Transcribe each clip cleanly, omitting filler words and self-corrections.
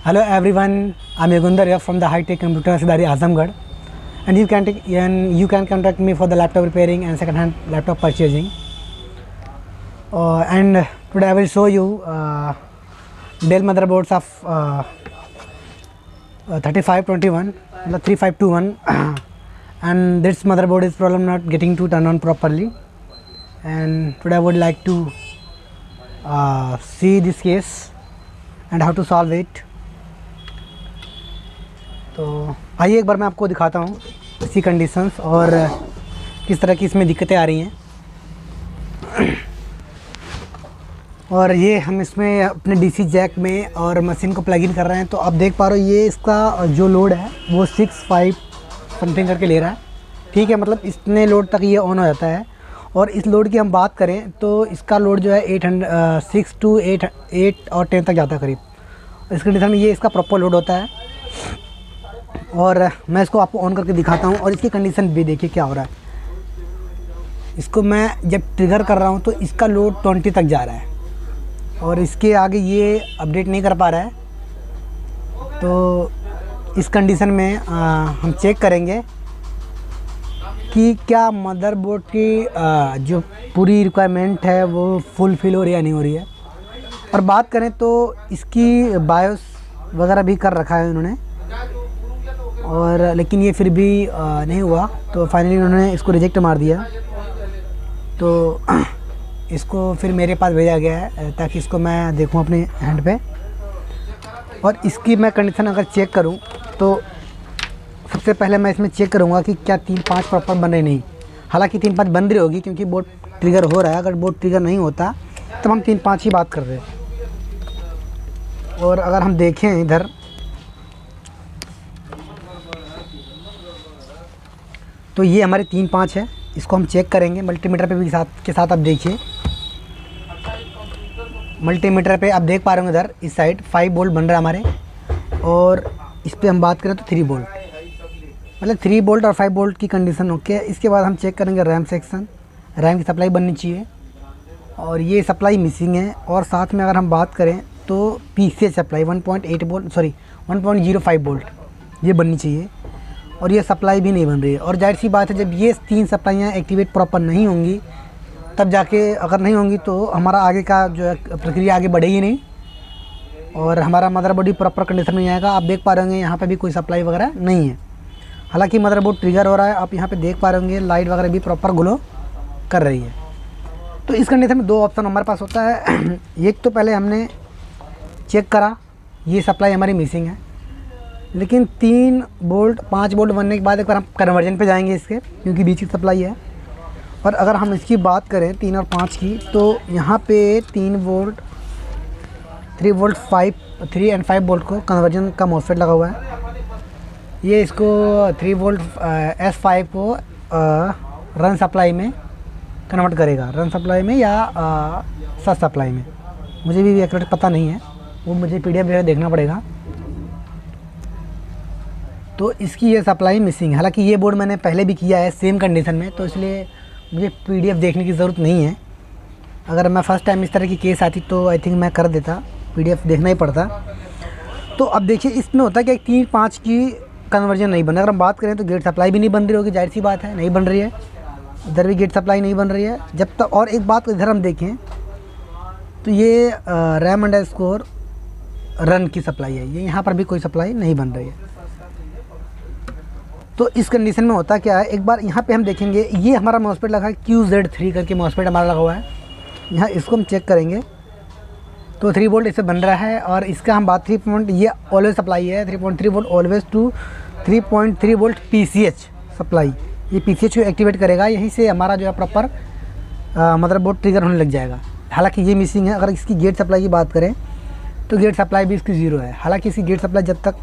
Hello everyone, I'm Yugundar here from the High Tech Computer Sidari Azamgarh, and you can contact me for the laptop repairing and second hand laptop purchasing. And today I will show you Dell motherboards of 3521, 3521 and this motherboard is problem not getting to turn on properly, and today I would like to see this case and how to solve it. तो आइए एक बार मैं आपको दिखाता हूँ इसी conditions और किस तरह की इसमें दिक्कतें आ रही हैं। और ये हम इसमें अपने डीसी जैक में और मशीन को प्लग इन कर रहे हैं। तो आप देख पा रहे हो ये इसका जो लोड है वो 6.5 समथिंग करके ले रहा है। ठीक है, मतलब इतने लोड तक ये ऑन हो जाता है। और इस लोड की हम बात करें तो इसका लोड जो है 6 to 8 और 10 तक जाता है करीब। इस कंडीशन में ये इसका प्रॉपर लोड होता है। और मैं इसको आपको ऑन करके दिखाता हूँ और इसकी कंडीशन भी देखिए क्या हो रहा है। इसको मैं जब ट्रिगर कर रहा हूँ तो इसका लोड 20 तक जा रहा है और इसके आगे ये अपडेट नहीं कर पा रहा है। तो इस कंडीशन में हम चेक करेंगे कि क्या मदरबोर्ड की जो पूरी रिक्वायरमेंट है वो फुलफिल हो रही है या नहीं हो रही है। और बात करें तो इसकी बायोस वगैरह भी कर रखा है उन्होंने, और लेकिन ये फिर भी नहीं हुआ। तो फाइनली उन्होंने इसको रिजेक्ट मार दिया। तो इसको फिर मेरे पास भेजा गया है ताकि इसको मैं देखूं अपने हैंड पे। और इसकी मैं कंडीशन अगर चेक करूं तो सबसे पहले मैं इसमें चेक करूंगा कि क्या 3-5 प्रॉपर बन रही नहीं। हालांकि 3-5 बन रही होगी क्योंकि बोर्ड ट्रिगर हो रहा है। अगर बोर्ड ट्रिगर नहीं होता तब हम 3-5 ही बात कर रहे हैं। और अगर हम देखें इधर तो ये हमारे 3-5 है। इसको हम चेक करेंगे मल्टीमीटर पे भी के साथ आप देखिए। मल्टीमीटर पे आप देख पा रहे होंगे इधर इस साइड 5 वोल्ट बन रहा है हमारे। और इस पे हम बात करें तो 3 वोल्ट, मतलब 3 वोल्ट और 5 वोल्ट की कंडीशन ओके। इसके बाद हम चेक करेंगे रैम सेक्शन, रैम की सप्लाई बननी चाहिए और ये सप्लाई मिसिंग है। और साथ में अगर हम बात करें तो पीसीएच सप्लाई 1.05 वोल्ट ये बननी चाहिए और ये सप्लाई भी नहीं बन रही है। और जाहिर सी बात है जब ये 3 सप्लाइयाँ एक्टिवेट प्रॉपर नहीं होंगी तब जाके, अगर नहीं होंगी तो हमारा आगे का जो है प्रक्रिया आगे बढ़ेगी नहीं और हमारा मदरबोर्ड भी प्रॉपर कंडीशन में नहीं आएगा। आप देख पा रहे होंगे यहाँ पे भी कोई सप्लाई वगैरह नहीं है। हालांकि मदरबोर्ड ट्रिगर हो रहा है। आप यहाँ पे देख पा रहे होंगे लाइट वगैरह भी प्रॉपर ग्लो कर रही है। तो इस कंडीशन में 2 ऑप्शन हमारे पास होता है। एक तो पहले हमने चेक करा ये सप्लाई हमारी मिसिंग है, लेकिन 3 वोल्ट 5 वोल्ट बनने के बाद एक बार हम कन्वर्जन पे जाएंगे इसके, क्योंकि बीच की सप्लाई है। और अगर हम इसकी बात करें 3 और 5 की तो यहाँ पे 3 वोल्ट 3 वोल्ट 3 एंड 5 वोल्ट को कन्वर्जन का मॉसफेट लगा हुआ है। ये इसको 3 वोल्ट S5 को रन सप्लाई में कन्वर्ट करेगा, रन सप्लाई में या सच सप्लाई में, मुझे भी एक्यूरेट पता नहीं है, वो मुझे PDF वगैरह देखना पड़ेगा। तो इसकी ये सप्लाई मिसिंग है। हालांकि ये बोर्ड मैंने पहले भी किया है सेम कंडीशन में, तो इसलिए मुझे PDF देखने की ज़रूरत नहीं है। अगर मैं फ़र्स्ट टाइम इस तरह की केस आती तो आई थिंक मैं कर देता, PDF देखना ही पड़ता। तो अब देखिए इसमें होता है कि 3-5 की कन्वर्जन नहीं बन रहा। अगर हम बात करें तो गेट सप्लाई भी नहीं बन रही होगी, जाहिर सी बात है नहीं बन रही है। इधर भी गेट सप्लाई नहीं बन रही है जब तक। और एक बात इधर हम देखें तो ये रैम अंडरस्कोर रन की सप्लाई है, ये यहाँ पर भी कोई सप्लाई नहीं बन रही है। तो इस कंडीशन में होता क्या है, एक बार यहाँ पे हम देखेंगे ये हमारा मॉसफेट लगा है QZ3 करके मॉसफेट हमारा लगा हुआ है। यहाँ इसको हम चेक करेंगे तो 3 वोल्ट इससे बन रहा है। और इसका हम बात 3 ये ऑलवेज सप्लाई है 3.3 volt always to 3.3 volt PCH supply. ये PCH को एक्टिवेट करेगा, यहीं से हमारा जो है प्रॉपर मदरबोर्ड ट्रिगर होने लग जाएगा। हालांकि ये मिसिंग है। अगर इसकी गेट सप्लाई की बात करें तो गेट सप्लाई भी इसकी 0 है। हालांकि इसकी गेट सप्लाई जब तक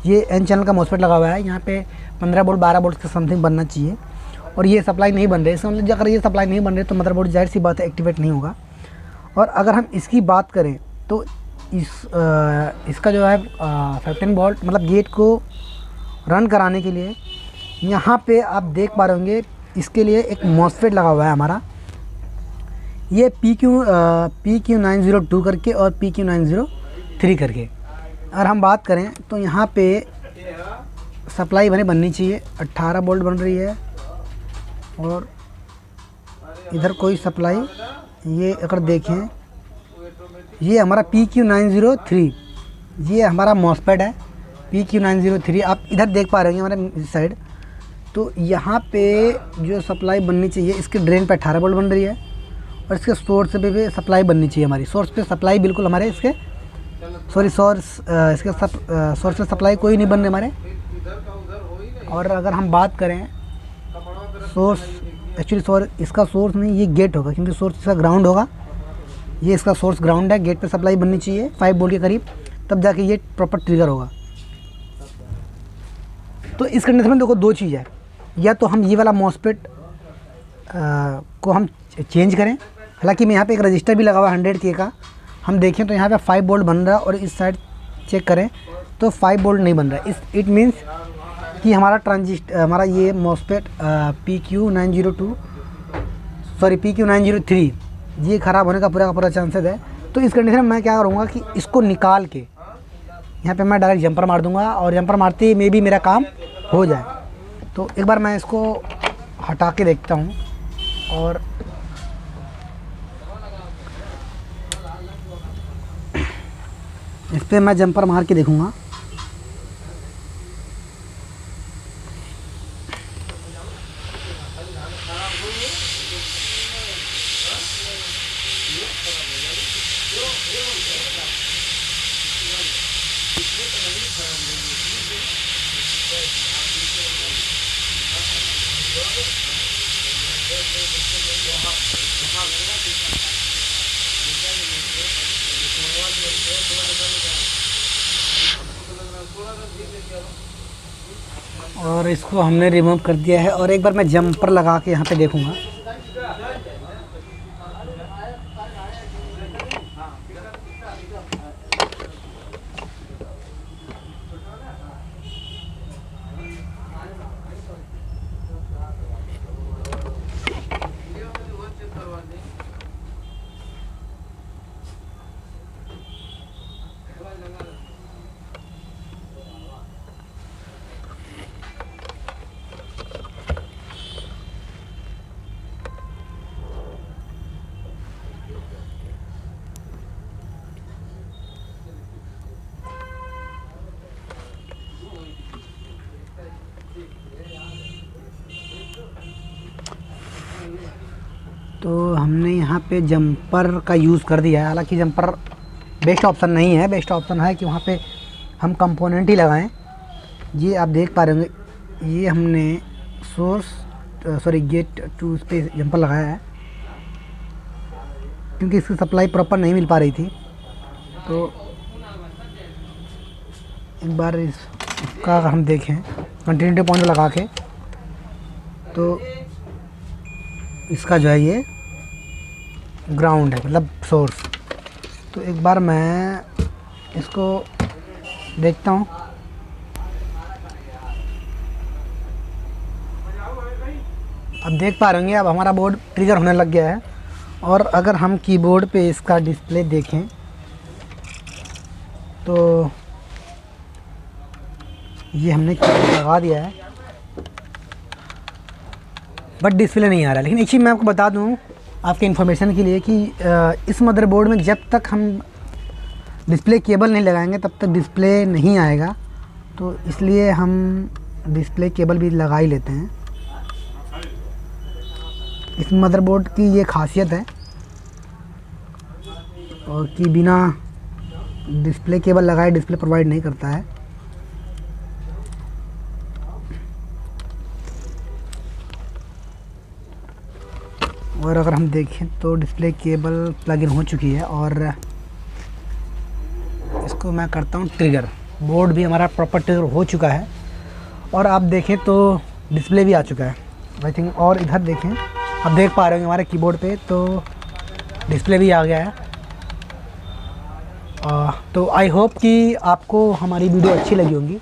ये N चैनल का मॉसफेट लगा हुआ है, यहाँ पे 15 वोल्ट 12 वोल्ट का समथिंग बनना चाहिए और ये सप्लाई नहीं बन रही है। इसका मतलब अगर ये सप्लाई नहीं बन रही तो मदरबोर्ड जाहिर सी बात है एक्टिवेट नहीं होगा। और अगर हम इसकी बात करें तो इसका जो है 15 वोल्ट मतलब गेट को रन कराने के लिए यहाँ पे आप देख पा रहे होंगे इसके लिए एक मॉसफेट लगा हुआ है हमारा। ये PQ902 करके और PQ903 करके अगर हम बात करें तो यहाँ पे सप्लाई बननी चाहिए, 18 वोल्ट बन रही है। और इधर कोई सप्लाई, ये अगर देखें ये हमारा PQ903, ये हमारा मॉसफेट है PQ903। आप इधर देख पा रहे हैं हमारे इस साइड। तो यहाँ पे जो सप्लाई बननी चाहिए, इसके ड्रेन पे 18 वोल्ट बन रही है और इसके सोर्स पे भी सप्लाई बननी चाहिए हमारी। सोर्स पे सप्लाई बिल्कुल हमारे इसके सोर्स पे सप्लाई कोई नहीं बन रही हमारे। और अगर हम बात करें सोर्स, एक्चुअली इसका सोर्स नहीं, ये गेट होगा क्योंकि सोर्स इसका ग्राउंड होगा। ये इसका सोर्स ग्राउंड है, गेट पे सप्लाई बननी चाहिए 5 वोल्ट के करीब, तब जाके ये प्रॉपर ट्रिगर होगा। तो इस कंडीशन में देखो दो चीज़ है, या तो हम ये वाला मॉसफेट को हम चेंज करें। हालांकि मैं यहाँ पे एक रजिस्टर भी लगा हुआ है 100 के का, हम देखें तो यहाँ पे 5 वोल्ट बन रहा है और इस साइड चेक करें तो 5 वोल्ट नहीं बन रहा है। इट मीन्स कि हमारा ये मॉसफेट PQ903 ये ख़राब होने का पूरा चांसेस है। तो इस कंडीशन में मैं क्या करूँगा कि इसको निकाल के यहाँ पे मैं डायरेक्ट जंपर मार दूँगा और जंपर मारते ही मे भी मेरा काम हो जाए। तो एक बार मैं इसको हटा के देखता हूँ और इस पर मैं जंपर मार के देखूँगा। और इसको हमने रिमूव कर दिया है और एक बार मैं जंपर लगा के यहाँ पे देखूँगा। तो हमने यहाँ पे जंपर का यूज़ कर दिया है। हालांकि जंपर बेस्ट ऑप्शन नहीं है, बेस्ट ऑप्शन है कि वहाँ पे हम कंपोनेंट ही लगाएं। ये आप देख पा रहे होंगे, ये हमने गेट टू उस पर जंपर लगाया है क्योंकि इसकी सप्लाई प्रॉपर नहीं मिल पा रही थी। तो एक बार इसका अगर हम देखें कंटिन्यूटी पॉइंट लगा के, तो इसका जो है ये ग्राउंड है, मतलब सोर्स। तो एक बार मैं इसको देखता हूँ। अब देख पा रहे होंगे, अब हमारा बोर्ड ट्रिगर होने लग गया है। और अगर हम कीबोर्ड पे इसका डिस्प्ले देखें तो ये हमने लगा दिया है बट डिस्प्ले नहीं आ रहा है। लेकिन एक चीज़ मैं आपको बता दूं आपके इन्फॉर्मेशन के लिए कि इस मदरबोर्ड में जब तक हम डिस्प्ले केबल नहीं लगाएंगे तब तक डिस्प्ले नहीं आएगा। तो इसलिए हम डिस्प्ले केबल भी लगा ही लेते हैं। इस मदरबोर्ड की ये खासियत है और कि बिना डिस्प्ले केबल लगाए डिस्प्ले प्रोवाइड नहीं करता है। और अगर हम देखें तो डिस्प्ले केबल प्लग इन हो चुकी है और इसको मैं करता हूँ ट्रिगर। बोर्ड भी हमारा प्रॉपर ट्रिगर हो चुका है और आप देखें तो डिस्प्ले भी आ चुका है आई थिंक। और इधर देखें, आप देख पा रहे होंगे हमारे कीबोर्ड पे तो डिस्प्ले भी आ गया है। तो आई होप कि आपको हमारी वीडियो अच्छी लगी होगी।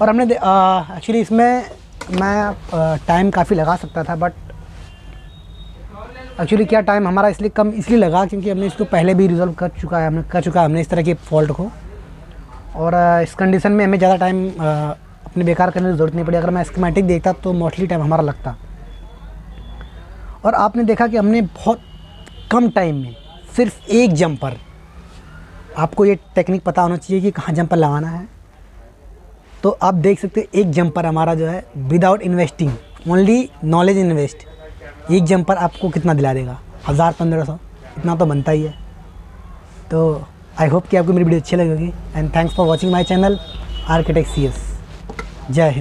और हमने एक्चुअली इसमें मैं टाइम काफ़ी लगा सकता था बट एक्चुअली क्या टाइम हमारा इसलिए कम इसलिए लगा क्योंकि हमने इसको पहले भी रिजॉल्व कर चुका है हमने इस तरह के फॉल्ट को। और इस कंडीशन में हमें ज़्यादा टाइम अपने बेकार करने की ज़रूरत नहीं पड़ी। अगर मैं स्कीमेटिक देखता तो मोस्टली टाइम हमारा लगता। और आपने देखा कि हमने बहुत कम टाइम में सिर्फ एक जंपर, आपको ये टेक्निक पता होना चाहिए कि कहाँ जंपर लगाना है। तो आप देख सकते हैं एक जंपर हमारा जो है without investing, only knowledge invest, एक जंपर आपको कितना दिला देगा, 1000-1500 इतना तो बनता ही है। तो आई होप कि आपको मेरी वीडियो अच्छी लगेगी and thanks for watching my channel architect CS। जय हिंद।